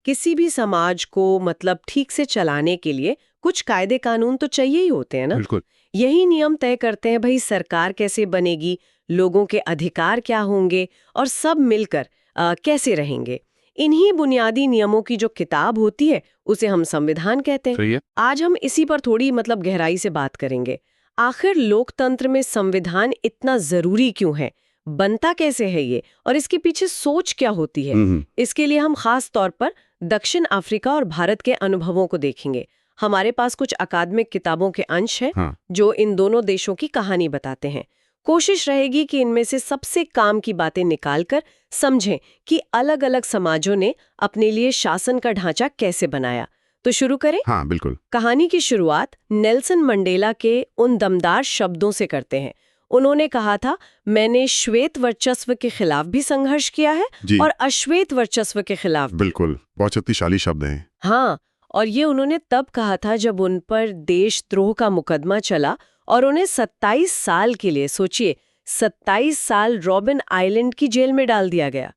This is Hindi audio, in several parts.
किसी भी समाज को मतलब ठीक से चलाने के लिए कुछ कायदे कानून तो चाहिए ही होते हैं ना। बिल्कुल। यही नियम तय करते हैं भाई सरकार कैसे बनेगी, लोगों के अधिकार क्या होंगे और सब मिलकर कैसे रहेंगे। इन्हीं बुनियादी नियमों की जो किताब होती है उसे हम संविधान कहते हैं। सही है। आज हम इसी पर थोड़ी मतलब गहराई से बात करेंगे। आखिर लोकतंत्र में संविधान इतना जरूरी क्यों है, बनता कैसे है ये, और इसके पीछे सोच क्या होती है। इसके लिए हम खास तौर पर दक्षिण अफ्रीका और भारत के अनुभवों को देखेंगे। हमारे पास कुछ अकादमिक किताबों के अंश हैं हाँ। जो इन दोनों देशों की कहानी बताते हैं। कोशिश रहेगी कि इनमें से सबसे काम की बातें निकालकर समझें कि अलग अलग समाजों ने अपने लिए शासन का ढांचा कैसे बनाया। तो शुरू करें। हाँ बिल्कुल। कहानी की शुरुआत नेल्सन मंडेला के उन दमदार शब्दों से करते हैं। उन्होंने कहा था, मैंने श्वेत वर्चस्व के खिलाफ भी संघर्ष किया है और अश्वेत वर्चस्व के खिलाफ। बिल्कुल, बहुत शक्तिशाली शब्द हैं। हाँ, और ये उन्होंने तब कहा था जब उन पर देशद्रोह का मुकदमा चला और उन्हें 27 साल के लिए, सोचिए 27 साल रॉबिन आइलैंड की जेल में डाल दिया गया।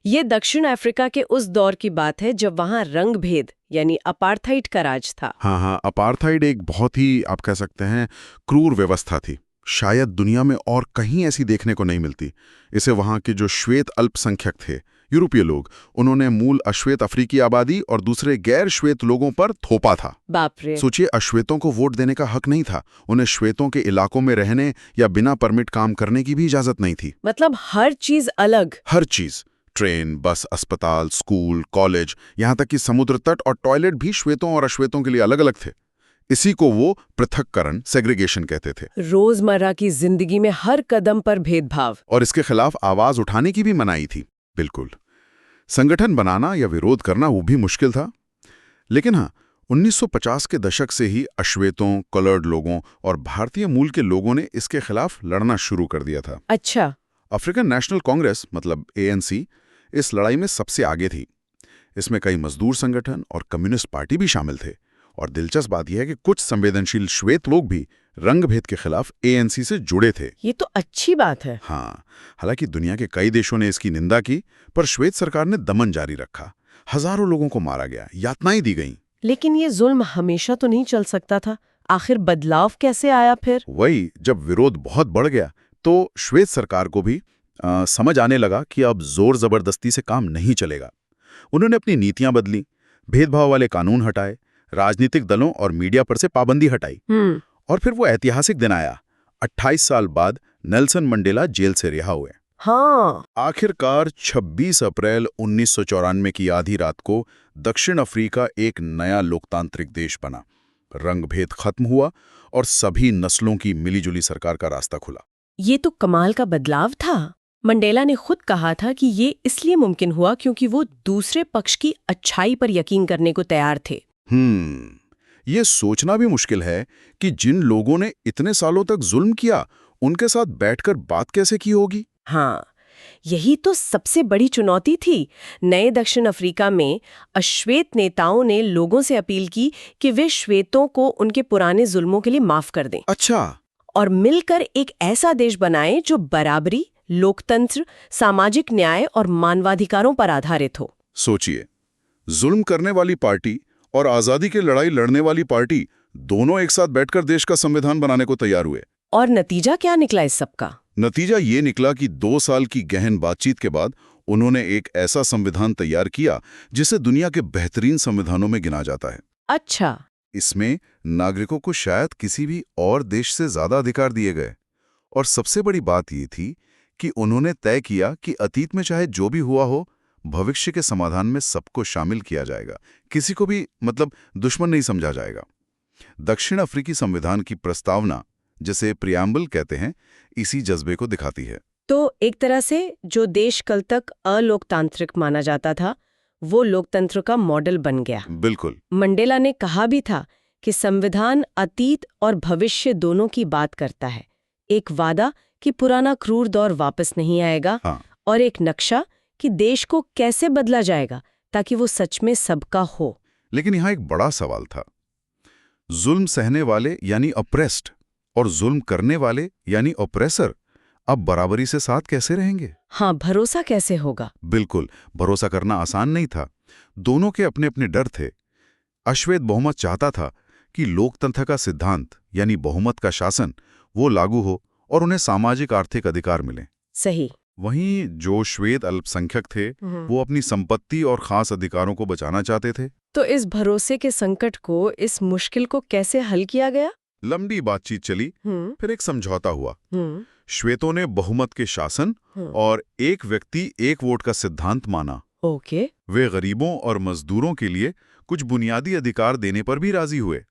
ये दक्षिण अफ्रीका के उस दौर की बात है जब वहां रंग भेद यानी अपार्थाइड का राज था। हाँ, अपार्थाइड एक बहुत ही, आप कह सकते हैं, क्रूर व्यवस्था थी। शायद दुनिया में और कहीं ऐसी देखने को नहीं मिलती। इसे वहां के जो श्वेत अल्पसंख्यक थे, यूरोपीय लोग, उन्होंने मूल अश्वेत अफ्रीकी आबादी और दूसरे गैर श्वेत लोगों पर थोपा था। बाप रे। सोचिए, अश्वेतों को वोट देने का हक नहीं था, उन्हें श्वेतों के इलाकों में रहने या बिना परमिट काम करने की भी इजाजत नहीं थी। मतलब हर चीज अलग। हर चीज, ट्रेन, बस, अस्पताल, स्कूल, कॉलेज, यहाँ तक कि समुद्र तट और टॉयलेट भी श्वेतों और अश्वेतों के लिए अलग अलग थे। इसी को वो पृथक्करण, सेग्रीगेशन कहते थे। रोजमर्रा की जिंदगी में हर कदम पर भेदभाव। और इसके खिलाफ आवाज उठाने की भी मनाही थी। बिल्कुल, संगठन बनाना या विरोध करना वो भी मुश्किल था। लेकिन हाँ, 1950 के दशक से ही अश्वेतों, कलर्ड लोगों और भारतीय मूल के लोगों ने इसके खिलाफ लड़ना शुरू कर दिया था। अच्छा। अफ्रीकन नेशनल कांग्रेस मतलब ANC इस लड़ाई में सबसे आगे थी। इसमें कई मजदूर संगठन और कम्युनिस्ट पार्टी भी शामिल थे। और दिलचस्प बात यह है कि कुछ संवेदनशील श्वेत लोग भी रंग भेद के खिलाफ ANC से जुड़े थे। ये तो अच्छी बात है। हाँ, हालांकि दुनिया के कई देशों ने इसकी निंदा की, पर श्वेत सरकार ने दमन जारी रखा। हजारों लोगों को मारा गया, यातनाएं दी गईं। लेकिन ये जुल्म हमेशा तो नहीं चल सकता था। आखिर बदलाव कैसे आया फिर? वही, जब विरोध बहुत बढ़ गया तो श्वेत सरकार को भी समझ आने लगा कि अब जोर जबरदस्ती से काम नहीं चलेगा। उन्होंने अपनी नीतियां बदली, भेदभाव वाले कानून हटाए, राजनीतिक दलों और मीडिया पर से पाबंदी हटाई। और फिर वो ऐतिहासिक दिन आया। 28 साल बाद नेल्सन मंडेला जेल से रिहा हुए। हाँ। आखिरकार 26 अप्रैल 1994 की आधी रात को दक्षिण अफ्रीका एक नया लोकतांत्रिक देश बना। रंगभेद खत्म हुआ और सभी नस्लों की मिलीजुली सरकार का रास्ता खुला। ये तो कमाल का बदलाव था। मंडेला ने खुद कहा था कि ये इसलिए मुमकिन हुआ क्योंकि वो दूसरे पक्ष की अच्छाई पर यकीन करने को तैयार थे। ये सोचना भी मुश्किल है कि जिन लोगों ने इतने सालों तक जुल्म किया, उनके साथ बैठकर बात कैसे की होगी। हाँ, यही तो सबसे बड़ी चुनौती थी। नए दक्षिण अफ्रीका में अश्वेत नेताओं ने लोगों से अपील की कि वे श्वेतों को उनके पुराने जुल्मों के लिए माफ कर दें। अच्छा। और मिलकर एक ऐसा देश बनाए जो बराबरी, लोकतंत्र, सामाजिक न्याय और मानवाधिकारों पर आधारित हो। सोचिए, जुल्म करने वाली पार्टी और आजादी की लड़ाई लड़ने वाली पार्टी दोनों एक साथ बैठकर देश का संविधान बनाने को तैयार हुए। और नतीजा क्या निकला इस सब का? नतीजा ये निकला कि 2 साल की गहन बातचीत के बाद उन्होंने एक ऐसा संविधान तैयार किया जिसे दुनिया के बेहतरीन संविधानों में गिना जाता है। अच्छा। इसमें नागरिकों को शायद किसी भी और देश से ज्यादा अधिकार दिए गए। और सबसे बड़ी बात ये थी कि उन्होंने तय किया कि अतीत में चाहे जो भी हुआ हो, भविष्य के समाधान में सबको शामिल किया जाएगा, किसी को भी मतलब दुश्मन नहीं समझा जाएगा। दक्षिण अफ्रीकी संविधान की प्रस्तावना, जिसे प्रियम्बल कहते हैं, इसी जज्बे को दिखाती है। तो एक तरह से जो देश कल तक अलोकतांत्रिक माना जाता था, वो लोकतंत्र का मॉडल बन गया। बिल्कुल। मंडेला ने कहा भी था कि संविधान अतीत और भविष्य दोनों की बात करता है। एक वादा कि पुराना क्रूर दौर वापस नहीं आएगा। हाँ। और एक नक्शा कि देश को कैसे बदला जाएगा ताकि वो सच में सबका हो। लेकिन यहाँ एक बड़ा सवाल था। जुल्म सहने वाले यानी अप्रेस्ड और जुल्म करने वाले यानी ऑपरेसर अब बराबरी से साथ कैसे रहेंगे? हाँ, भरोसा कैसे होगा? बिल्कुल, भरोसा करना आसान नहीं था। दोनों के अपने अपने डर थे। अश्वेत बहुमत चाहता था कि लोकतंत्र का सिद्धांत यानी बहुमत का शासन वो लागू हो और उन्हें सामाजिक आर्थिक अधिकार मिले। सही। वहीं जो श्वेत अल्पसंख्यक थे वो अपनी संपत्ति और खास अधिकारों को बचाना चाहते थे। तो इस भरोसे के संकट को, इस मुश्किल को कैसे हल किया गया? लंबी बातचीत चली, फिर एक समझौता हुआ। श्वेतों ने बहुमत के शासन और एक व्यक्ति एक वोट का सिद्धांत माना। ओके। वे गरीबों और मजदूरों के लिए कुछ बुनियादी अधिकार देने पर भी राजी हुए।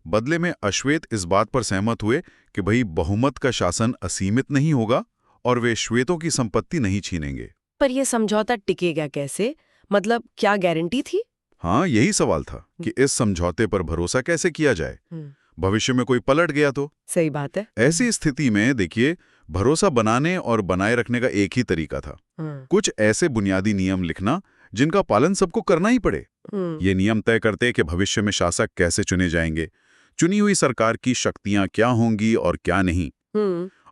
बदले में अश्वेत इस बात पर सहमत हुए कि भाई बहुमत का शासन असीमित नहीं होगा और वे श्वेतों की संपत्ति नहीं छीनेंगे। पर यह समझौता टिकेगा कैसे? मतलब क्या गारंटी थी? हाँ, यही सवाल था कि इस समझौते पर भरोसा कैसे किया जाए। भविष्य में कोई पलट गया तो? सही बात है। ऐसी स्थिति में देखिए, भरोसा बनाने और बनाए रखने का एक ही तरीका था, कुछ ऐसे बुनियादी नियम लिखना जिनका पालन सबको करना ही पड़े। ये नियम तय करते कि भविष्य में शासक कैसे चुने जाएंगे, चुनी हुई सरकार की शक्तियां क्या होंगी और क्या नहीं,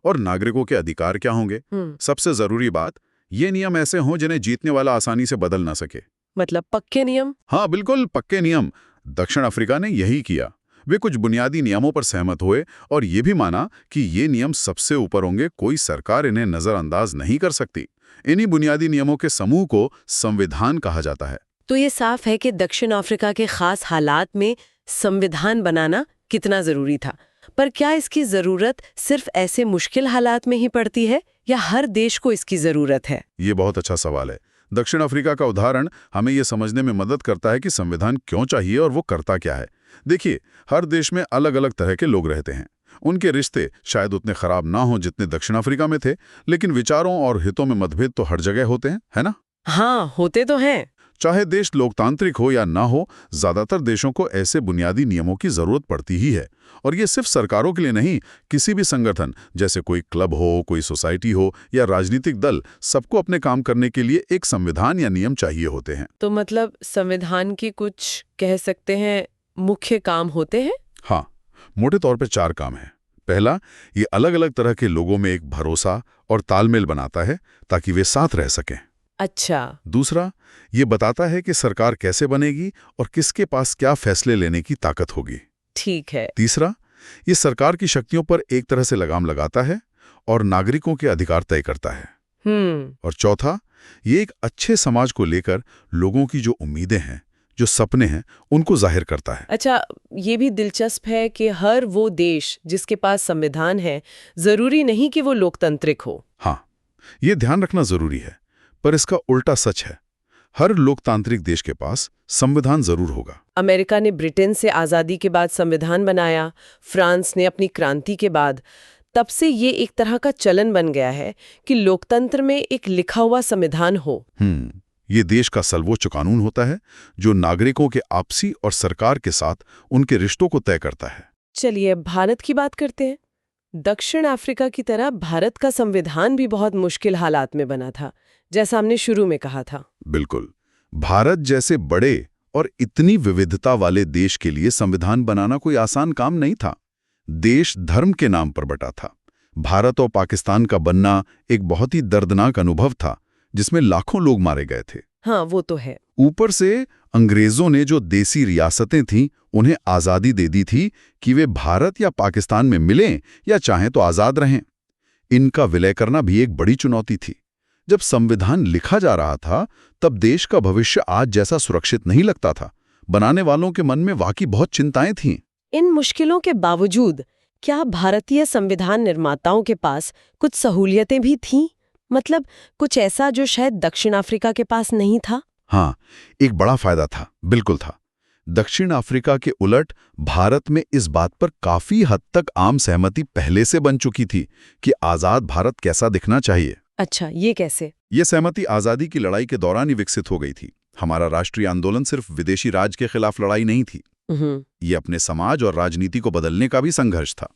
और नागरिकों के अधिकार क्या होंगे। सबसे जरूरी बात, ये नियम ऐसे हों जिन्हें जीतने वाला आसानी से बदल ना सके। मतलब पक्के नियम? हाँ बिल्कुल, पक्के नियम। दक्षिण अफ्रीका ने यही किया। वे कुछ बुनियादी नियमों पर सहमत हुए और ये भी माना कि ये नियम सबसे ऊपर होंगे, कोई सरकार इन्हें नजरअंदाज नहीं कर सकती। इन्हीं बुनियादी नियमों के समूह को संविधान कहा जाता है। तो ये साफ है कि दक्षिण अफ्रीका के खास हालात में संविधान बनाना कितना जरूरी था। पर क्या इसकी जरूरत सिर्फ ऐसे मुश्किल हालात में ही पड़ती है या हर देश को इसकी जरूरत है? ये बहुत अच्छा सवाल है। दक्षिण अफ्रीका का उदाहरण हमें ये समझने में मदद करता है कि संविधान क्यों चाहिए और वो करता क्या है। देखिए, हर देश में अलग अलग तरह के लोग रहते हैं। उनके रिश्ते शायद उतने खराब ना हों जितने दक्षिण अफ्रीका में थे, लेकिन विचारों और हितों में मतभेद तो हर जगह होते हैं, है ना? हाँ, होते तो हैं। चाहे देश लोकतांत्रिक हो या ना हो, ज्यादातर देशों को ऐसे बुनियादी नियमों की जरूरत पड़ती ही है। और ये सिर्फ सरकारों के लिए नहीं, किसी भी संगठन जैसे कोई क्लब हो, कोई सोसाइटी हो या राजनीतिक दल, सबको अपने काम करने के लिए एक संविधान या नियम चाहिए होते हैं। तो मतलब संविधान की कुछ कह सकते हैं मुख्य काम होते हैं? हाँ, मोटे तौर पे 4 काम हैं। पहला, ये अलग अलग तरह के लोगों में एक भरोसा और तालमेल बनाता है ताकि वे साथ रह सकें। अच्छा। दूसरा, ये बताता है कि सरकार कैसे बनेगी और किसके पास क्या फैसले लेने की ताकत होगी। ठीक है। तीसरा, ये सरकार की शक्तियों पर एक तरह से लगाम लगाता है और नागरिकों के अधिकार तय करता है। और चौथा, ये एक अच्छे समाज को लेकर लोगों की जो उम्मीदें हैं, जो सपने हैं, उनको जाहिर करता है। अच्छा, ये भी दिलचस्प है कि हर वो देश जिसके पास संविधान है, जरूरी नहीं कि वो लोकतांत्रिक हो। हाँ, ये ध्यान रखना जरूरी है, पर इसका उल्टा सच है। हर लोकतांत्रिक देश के पास संविधान जरूर होगा। अमेरिका ने ब्रिटेन से आज़ादी के बाद संविधान बनाया, फ्रांस ने अपनी क्रांति के बाद। तब से ये एक तरह का चलन बन गया है कि लोकतंत्र में एक लिखा हुआ संविधान हो। ये देश का सर्वोच्च कानून होता है जो नागरिकों के आपसी और सरकार के साथ उनके रिश्तों को तय करता है। चलिए भारत की बात करते हैं। दक्षिण अफ्रीका की तरह भारत का संविधान भी बहुत मुश्किल हालात में बना था, जैसा हमने शुरू में कहा था। बिल्कुल, भारत जैसे बड़े और इतनी विविधता वाले देश के लिए संविधान बनाना कोई आसान काम नहीं था। देश धर्म के नाम पर बटा था। भारत और पाकिस्तान का बनना एक बहुत ही दर्दनाक अनुभव था, जिसमें लाखों लोग मारे गए थे। हाँ, वो तो है। ऊपर से अंग्रेजों ने जो देसी रियासतें थीं, उन्हें आज़ादी दे दी थी कि वे भारत या पाकिस्तान में मिलें या चाहें तो आज़ाद रहें। इनका विलय करना भी एक बड़ी चुनौती थी। जब संविधान लिखा जा रहा था, तब देश का भविष्य आज जैसा सुरक्षित नहीं लगता था। बनाने वालों के मन में वाकई बहुत चिंताएं थीं। इन मुश्किलों के बावजूद क्या भारतीय संविधान निर्माताओं के पास कुछ सहूलियतें भी थीं? मतलब कुछ ऐसा जो शायद दक्षिण अफ्रीका के पास नहीं था? हाँ, एक बड़ा फायदा था, बिल्कुल था। दक्षिण अफ्रीका के उलट भारत में इस बात पर काफी हद तक आम सहमति पहले से बन चुकी थी कि आजाद भारत कैसा दिखना चाहिए। अच्छा, ये कैसे? ये सहमति आजादी की लड़ाई के दौरान ही विकसित हो गई थी। हमारा राष्ट्रीय आंदोलन सिर्फ विदेशी राज के खिलाफ लड़ाई नहीं थी, ये अपने समाज और राजनीति को बदलने का भी संघर्ष था।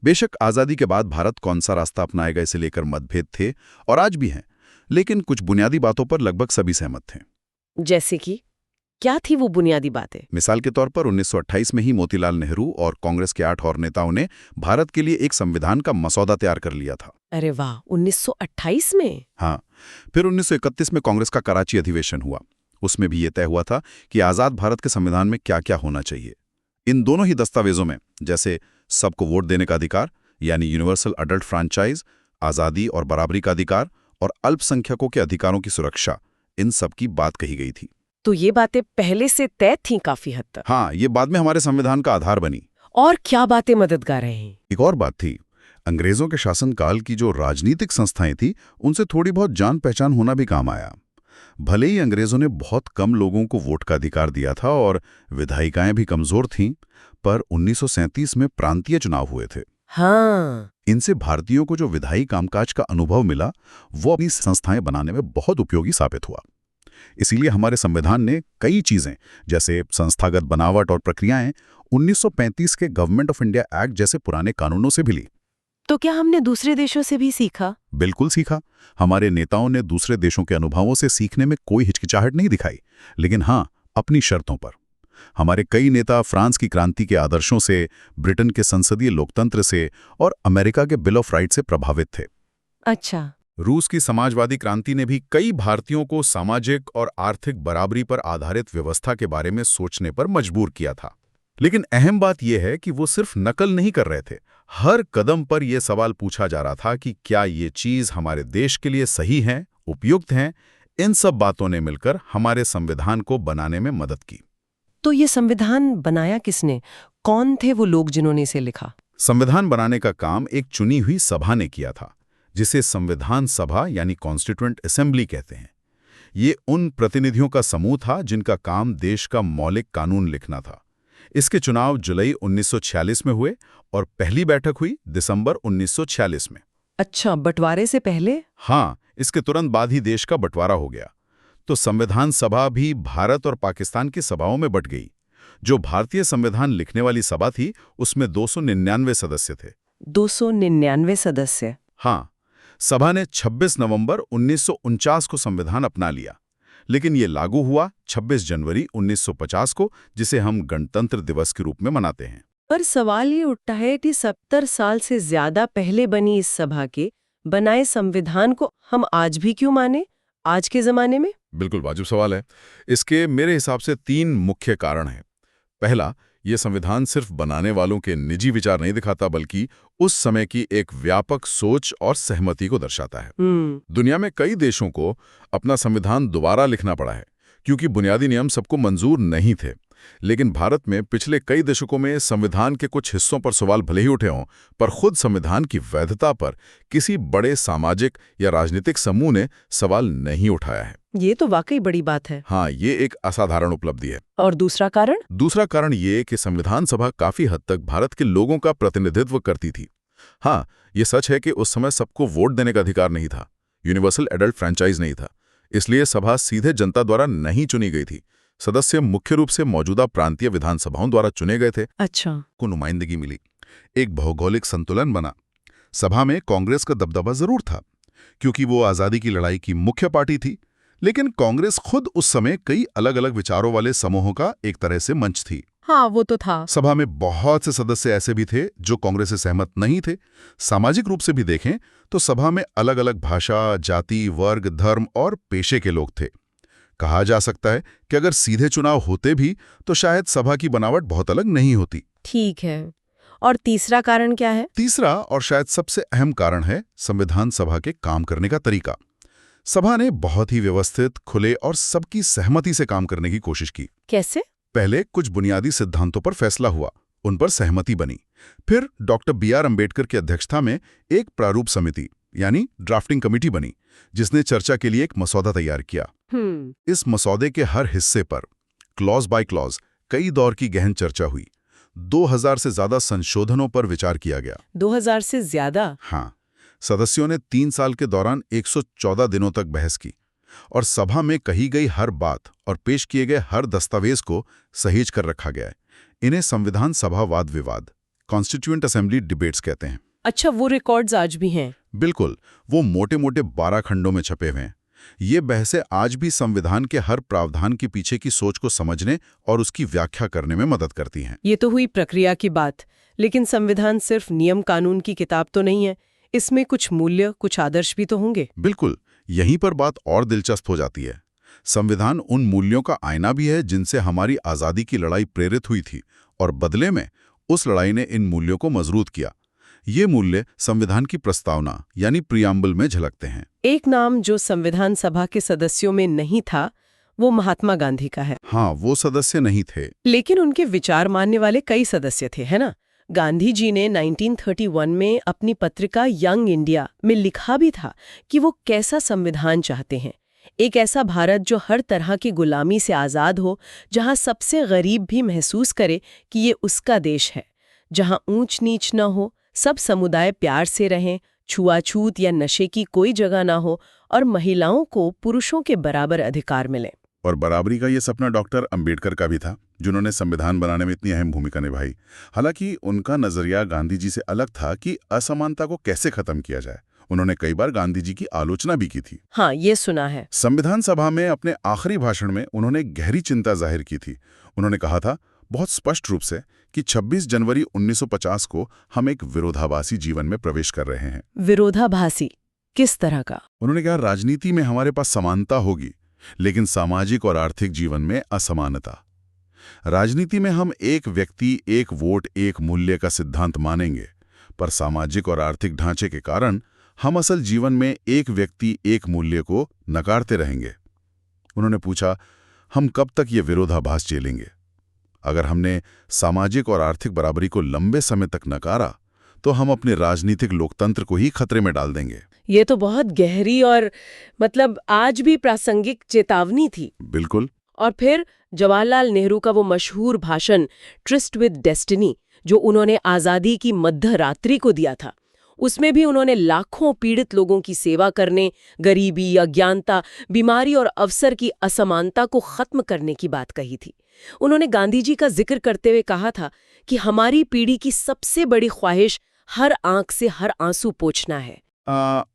बेशक आजादी के बाद भारत कौन सा रास्ता अपनाएगा इसे लेकर मतभेद थे और आज भी हैं, लेकिन कुछ बुनियादी बातों पर लगभग सभी सहमत थे। जैसे कि क्या थी वो बुनियादी बातें? मिसाल के तौर पर 1928 में ही मोतीलाल नेहरू और कांग्रेस के 8 और नेताओं ने भारत के लिए एक संविधान का मसौदा तैयार कर लिया था। अरे वाह, 1928 में? हाँ, फिर 1931 में कांग्रेस का कराची अधिवेशन हुआ। उसमें भी ये तय हुआ था कि आज़ाद भारत के संविधान में क्या क्या होना चाहिए। इन दोनों ही दस्तावेजों में, जैसे सबको वोट देने का अधिकार यानी यूनिवर्सल अडल्ट फ्रैंचाइज, आज़ादी और बराबरी का अधिकार और अल्पसंख्यकों के अधिकारों की सुरक्षा, इन सब की बात कही गई थी। तो ये बातें पहले से तय थीं काफी हद तक। हाँ, ये बाद में हमारे संविधान का आधार बनी। और क्या बातें मददगार हैं? एक और बात थी, अंग्रेजों के शासनकाल की जो राजनीतिक संस्थाएं थी, उनसे थोड़ी बहुत जान पहचान होना भी काम आया। भले ही अंग्रेजों ने बहुत कम लोगों को वोट का अधिकार दिया था और विधायिकाएं भी कमजोर थीं, पर 1937 में प्रांतीय चुनाव हुए थे। हाँ, इनसे भारतीयों को जो विधायी कामकाज का अनुभव मिला, वो अपनी संस्थाएं बनाने में बहुत उपयोगी साबित हुआ। इसीलिए हमारे संविधान ने कई चीजें, जैसे संस्थागत बनावट और प्रक्रियाएं, 1935 के गवर्नमेंट ऑफ इंडिया एक्ट जैसे पुराने कानूनों से भी ली। तो क्या हमने दूसरे देशों से भी सीखा? बिल्कुल सीखा। हमारे नेताओं ने दूसरे देशों के अनुभवों से सीखने में कोई हिचकिचाहट नहीं दिखाई, लेकिन हाँ, अपनी शर्तों पर। हमारे कई नेता फ्रांस की क्रांति के आदर्शों से, ब्रिटेन के संसदीय लोकतंत्र से और अमेरिका के बिल ऑफ राइट से प्रभावित थे। अच्छा। रूस की समाजवादी क्रांति ने भी कई भारतीयों को सामाजिक और आर्थिक बराबरी पर आधारित व्यवस्था के बारे में सोचने पर मजबूर किया था। लेकिन अहम बात यह है कि वो सिर्फ नकल नहीं कर रहे थे। हर कदम पर यह सवाल पूछा जा रहा था कि क्या ये चीज हमारे देश के लिए सही है, उपयुक्त है। इन सब बातों ने मिलकर हमारे संविधान को बनाने में मदद की। तो ये संविधान बनाया किसने? कौन थे वो लोग जिन्होंने इसे लिखा? संविधान बनाने का काम एक चुनी हुई सभा ने किया था, जिसे संविधान सभा यानी कॉन्स्टिट्यूएंट असेंबली कहते हैं। ये उन प्रतिनिधियों का समूह था जिनका काम देश का मौलिक कानून लिखना था। इसके चुनाव जुलाई 1946 में हुए और पहली बैठक हुई दिसंबर 1946 में। अच्छा, बंटवारे से पहले? हाँ, इसके तुरंत बाद ही देश का बंटवारा हो गया। तो संविधान सभा भी भारत और पाकिस्तान की सभाओं में बंट गई। जो भारतीय संविधान लिखने वाली सभा थी, उसमें 299 सदस्य थे। 299 सदस्य? हाँ, सभा ने 26 नवंबर 1949 को संविधान अपना लिया, लेकिन ये लागू हुआ 26 जनवरी 1950 को, जिसे हम गणतंत्र दिवस के रूप में मनाते हैं। पर सवाल ये उठता है कि 70 साल से ज्यादा पहले बनी इस सभा के बनाए संविधान को हम आज भी क्यों माने, आज के जमाने में? बिल्कुल वाजिब सवाल है। इसके मेरे हिसाब से 3 मुख्य कारण हैं। पहला, ये संविधान सिर्फ बनाने वालों के निजी विचार नहीं दिखाता, बल्कि उस समय की एक व्यापक सोच और सहमति को दर्शाता है। दुनिया में कई देशों को अपना संविधान दोबारा लिखना पड़ा है, क्योंकि बुनियादी नियम सबको मंजूर नहीं थे। लेकिन भारत में पिछले कई दशकों में संविधान के कुछ हिस्सों पर सवाल भले ही उठे हों, पर खुद संविधान की वैधता पर किसी बड़े सामाजिक या राजनीतिक समूह ने सवाल नहीं उठाया है। ये तो वाकई बड़ी बात है। हाँ, ये एक असाधारण उपलब्धि है। और दूसरा कारण? दूसरा कारण ये कि संविधान सभा काफी हद तक भारत के लोगों का प्रतिनिधित्व करती थी। हाँ, ये सच है कि उस समय सबको वोट देने का अधिकार नहीं था, यूनिवर्सल एडल्ट फ्रैंचाइज नहीं था, इसलिए सभा सीधे जनता द्वारा नहीं चुनी गई थी। सदस्य मुख्य रूप से मौजूदा प्रांतीय विधानसभाओं द्वारा चुने गए थे। अच्छा। को नुमाइंदगी मिली, एक भौगोलिक संतुलन बना। सभा में कांग्रेस का दबदबा जरूर था, क्योंकि वो आजादी की लड़ाई की मुख्य पार्टी थी, लेकिन कांग्रेस खुद उस समय कई अलग अलग विचारों वाले समूहों का एक तरह से मंच थी। हाँ, वो तो था। सभा में बहुत से सदस्य ऐसे भी थे जो कांग्रेस से सहमत नहीं थे। सामाजिक रूप से भी देखें तो सभा में अलग अलग भाषा, जाति, वर्ग, धर्म और पेशे के लोग थे। कहा जा सकता है कि अगर सीधे चुनाव होते भी तो शायद सभा की बनावट बहुत अलग नहीं होती। ठीक है। और तीसरा कारण क्या है? तीसरा और शायद सबसे अहम कारण है संविधान सभा के काम करने का तरीका। सभा ने बहुत ही व्यवस्थित, खुले और सबकी सहमति से काम करने की कोशिश की। कैसे? पहले कुछ बुनियादी सिद्धांतों पर फैसला हुआ, उन पर सहमति बनी। फिर डॉक्टर B.R. अम्बेडकर की अध्यक्षता में एक प्रारूप समिति यानी ड्राफ्टिंग कमेटी बनी, जिसने चर्चा के लिए एक मसौदा तैयार किया। इस मसौदे के हर हिस्से पर क्लॉज बाय क्लॉज कई दौर की गहन चर्चा हुई। 2000 से ज्यादा संशोधनों पर विचार किया गया। 2000 से ज्यादा? हाँ, सदस्यों ने 3 साल के दौरान 114 दिनों तक बहस की और सभा में कही गई हर बात और पेश किए गए हर दस्तावेज को सहेज कर रखा गया है। इन्हें संविधान सभा वाद विवाद, कॉन्स्टिट्यूएंट असेंबली डिबेट्स कहते हैं। अच्छा, वो रिकॉर्ड्स आज भी हैं? बिल्कुल, वो मोटे मोटे 12 खंडों में छपे हुए हैं। ये बहसें आज भी संविधान के हर प्रावधान के पीछे की सोच को समझने और उसकी व्याख्या करने में मदद करती हैं। ये तो हुई प्रक्रिया की बात, लेकिन संविधान सिर्फ नियम कानून की किताब तो नहीं है। इसमें कुछ मूल्य, कुछ आदर्श भी तो होंगे। बिल्कुल, यहीं पर बात और दिलचस्प हो जाती है। संविधान उन मूल्यों का आईना भी है जिनसे हमारी आज़ादी की लड़ाई प्रेरित हुई थी, और बदले में उस लड़ाई ने इन मूल्यों को मजबूत किया। ये मूल्य संविधान की प्रस्तावना यानी प्रियम्बल में झलकते हैं। एक नाम जो संविधान सभा के सदस्यों में नहीं था, वो महात्मा गांधी का है। हाँ, वो सदस्य नहीं थे, लेकिन उनके विचार मानने वाले कई सदस्य थे, है ना? गांधी जी ने 1931 में अपनी पत्रिका यंग इंडिया में लिखा भी था कि वो कैसा संविधान चाहते हैं। एक ऐसा भारत जो हर तरह की गुलामी से आज़ाद हो, जहां सबसे गरीब भी महसूस करे कि ये उसका देश है, जहां ऊंच नीच न हो, सब समुदाय प्यार से रहें, छुआछूत या नशे की कोई जगह ना हो, और महिलाओं को पुरुषों के बराबर अधिकार मिले। और बराबरी का ये सपना डॉक्टर अंबेडकर का भी था, जिन्होंने संविधान बनाने में इतनी अहम भूमिका निभाई। हालांकि उनका नजरिया गांधी जी से अलग था कि असमानता को कैसे खत्म किया जाए। उन्होंने कई बार गांधी जी की आलोचना भी की थी। हाँ, ये सुना है। संविधान सभा में अपने आखिरी भाषण में उन्होंने गहरी चिंता जाहिर की थी। उन्होंने कहा था बहुत स्पष्ट रूप से कि 26 जनवरी 1950 को हम एक विरोधाभासी जीवन में प्रवेश कर रहे हैं। विरोधाभासी किस तरह का? उन्होंने कहा, राजनीति में हमारे पास समानता होगी, लेकिन सामाजिक और आर्थिक जीवन में असमानता। राजनीति में हम एक व्यक्ति, एक वोट, एक मूल्य का सिद्धांत मानेंगे, पर सामाजिक और आर्थिक ढांचे के कारण हम असल जीवन में एक व्यक्ति, एक मूल्य को नकारते रहेंगे। उन्होंने पूछा, हम कब तक ये विरोधाभास झेलेंगे? अगर हमने सामाजिक और आर्थिक बराबरी को लंबे समय तक नकारा, तो हम अपने राजनीतिक लोकतंत्र को ही खतरे में डाल देंगे। ये तो बहुत गहरी और आज भी प्रासंगिक चेतावनी थी। बिल्कुल। और फिर जवाहरलाल नेहरू का वो मशहूर भाषण ट्रिस्ट विद डेस्टिनी, जो उन्होंने आज़ादी की मध्य रात्रि को दिया था, उसमें भी उन्होंने लाखों पीड़ित लोगों की सेवा करने, गरीबी, अज्ञानता, बीमारी और अवसर की असमानता को खत्म करने की बात कही थी। उन्होंने गांधी जी का जिक्र करते हुए कहा था कि हमारी पीढ़ी की सबसे बड़ी ख्वाहिश हर आंख से हर आंसू पोंछना है।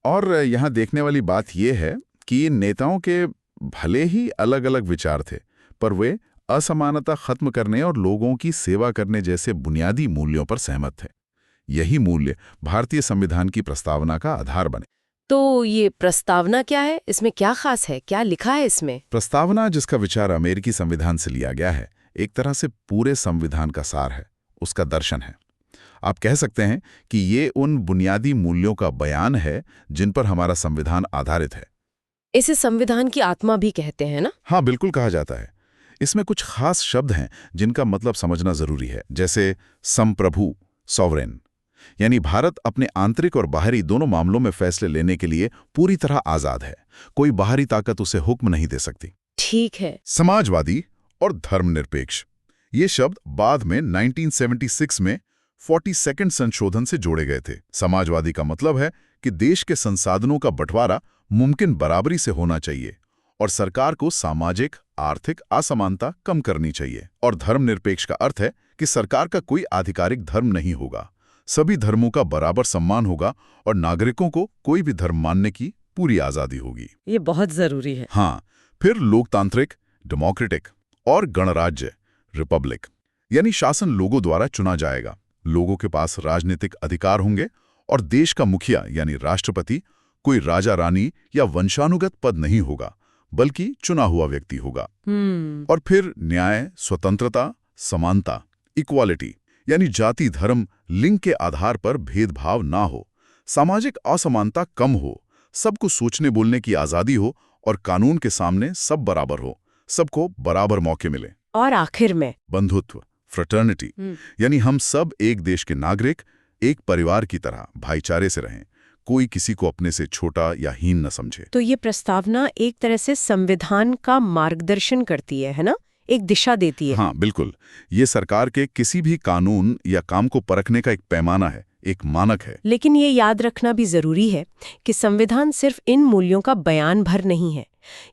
और यहाँ देखने वाली बात यह है कि नेताओं के भले ही अलग अलग विचार थे, पर वे असमानता खत्म करने और लोगों की सेवा करने जैसे बुनियादी मूल्यों पर सहमत थे। यही मूल्य भारतीय संविधान की प्रस्तावना का आधार बने। तो ये प्रस्तावना क्या है? इसमें क्या खास है? क्या लिखा है इसमें? प्रस्तावना, जिसका विचार अमेरिकी संविधान से लिया गया है, एक तरह से पूरे संविधान का सार है, उसका दर्शन है। आप कह सकते हैं कि ये उन बुनियादी मूल्यों का बयान है जिन पर हमारा संविधान आधारित है। इसे संविधान की आत्मा भी कहते हैं ना? हाँ, बिल्कुल कहा जाता है। इसमें कुछ खास शब्द हैं जिनका मतलब समझना जरूरी है, जैसे संप्रभु, सॉवरेन, यानी भारत अपने आंतरिक और बाहरी दोनों मामलों में फैसले लेने के लिए पूरी तरह आजाद है। कोई बाहरी ताकत उसे हुक्म नहीं दे सकती। ठीक है। समाजवादी और धर्मनिरपेक्ष, ये शब्द बाद में 1976 में 42nd संशोधन से जोड़े गए थे। समाजवादी का मतलब है कि देश के संसाधनों का बंटवारा मुमकिन बराबरी से होना चाहिए और सरकार को सामाजिक आर्थिक असमानता कम करनी चाहिए। और धर्मनिरपेक्ष का अर्थ है कि सरकार का कोई आधिकारिक धर्म नहीं होगा, सभी धर्मों का बराबर सम्मान होगा और नागरिकों को कोई भी धर्म मानने की पूरी आजादी होगी। ये बहुत जरूरी है। हाँ, फिर लोकतांत्रिक, डेमोक्रेटिक और गणराज्य, रिपब्लिक, यानी शासन लोगों द्वारा चुना जाएगा। लोगों के पास राजनीतिक अधिकार होंगे और देश का मुखिया यानी राष्ट्रपति कोई राजा रानी या वंशानुगत पद नहीं होगा, बल्कि चुना हुआ व्यक्ति होगा। और फिर न्याय, स्वतंत्रता, समानता, इक्वालिटी, यानी जाति, धर्म, लिंग के आधार पर भेदभाव ना हो, सामाजिक असमानता कम हो, सबको सोचने बोलने की आजादी हो और कानून के सामने सब बराबर हो, सबको बराबर मौके मिले। और आखिर में बंधुत्व, फ्रेटर्निटी, यानी हम सब एक देश के नागरिक, एक परिवार की तरह भाईचारे से रहें, कोई किसी को अपने से छोटा या हीन न समझे। तो ये प्रस्तावना एक तरह से संविधान का मार्गदर्शन करती है ना? एक दिशा देती है। हाँ, बिल्कुल। ये सरकार के किसी भी कानून या काम को परखने का एक पैमाना है, एक मानक है। लेकिन ये याद रखना भी जरूरी है कि संविधान सिर्फ इन मूल्यों का बयान भर नहीं है।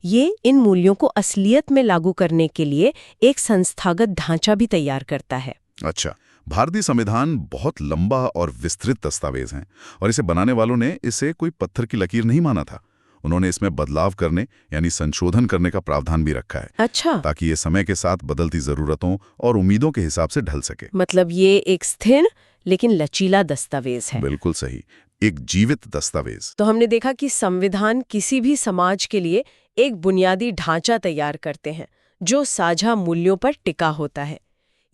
ये इन मूल्यों को असलियत में लागू करने के लिए एक संस्थागत ढांचा भी तैयार करता है। अच्छा, भारतीय संविधान बहुत लंबा और विस्तृत दस्तावेज है और इसे बनाने वालों ने इसे कोई पत्थर की लकीर नहीं माना था। उन्होंने इसमें बदलाव करने यानी संशोधन करने का प्रावधान भी रखा है। अच्छा। ताकि ये समय के साथ बदलती जरूरतों और उम्मीदों के हिसाब से ढल सके। मतलब ये एक स्थिर लेकिन लचीला दस्तावेज है। बिल्कुल सही। एक जीवित दस्तावेज। तो हमने देखा कि संविधान किसी भी समाज के लिए एक बुनियादी ढांचा तैयार करते हैं जो साझा मूल्यों पर टिका होता है।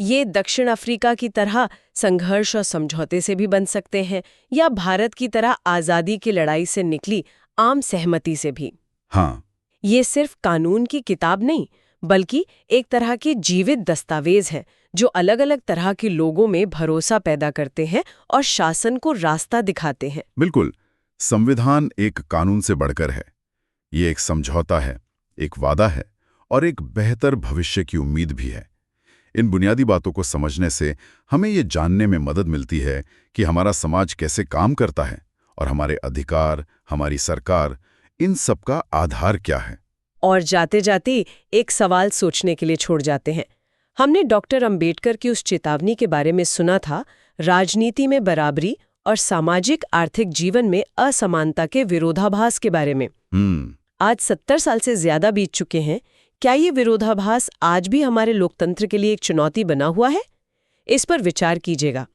ये दक्षिण अफ्रीका की तरह संघर्ष और समझौते से भी बन सकते हैं या भारत की तरह आज़ादी की लड़ाई से निकली आम सहमति से भी। हाँ, ये सिर्फ कानून की किताब नहीं, बल्कि एक तरह के जीवित दस्तावेज हैं जो अलग अलग तरह के लोगों में भरोसा पैदा करते हैं और शासन को रास्ता दिखाते हैं। बिल्कुल। संविधान एक कानून से बढ़कर है। ये एक समझौता है, एक वादा है और एक बेहतर भविष्य की उम्मीद भी है। इन बुनियादी बातों को समझने से हमें ये जानने में मदद मिलती है कि हमारा समाज कैसे काम करता है और हमारे अधिकार, हमारी सरकार, इन सब का आधार क्या है। और जाते जाते एक सवाल सोचने के लिए छोड़ जाते हैं। हमने डॉक्टर अंबेडकर की उस चेतावनी के बारे में सुना था, राजनीति में बराबरी और सामाजिक आर्थिक जीवन में असमानता के विरोधाभास के बारे में। आज 70 साल से ज्यादा बीत चुके हैं। क्या ये विरोधाभास आज भी हमारे लोकतंत्र के लिए एक चुनौती बना हुआ है? इस पर विचार कीजिएगा।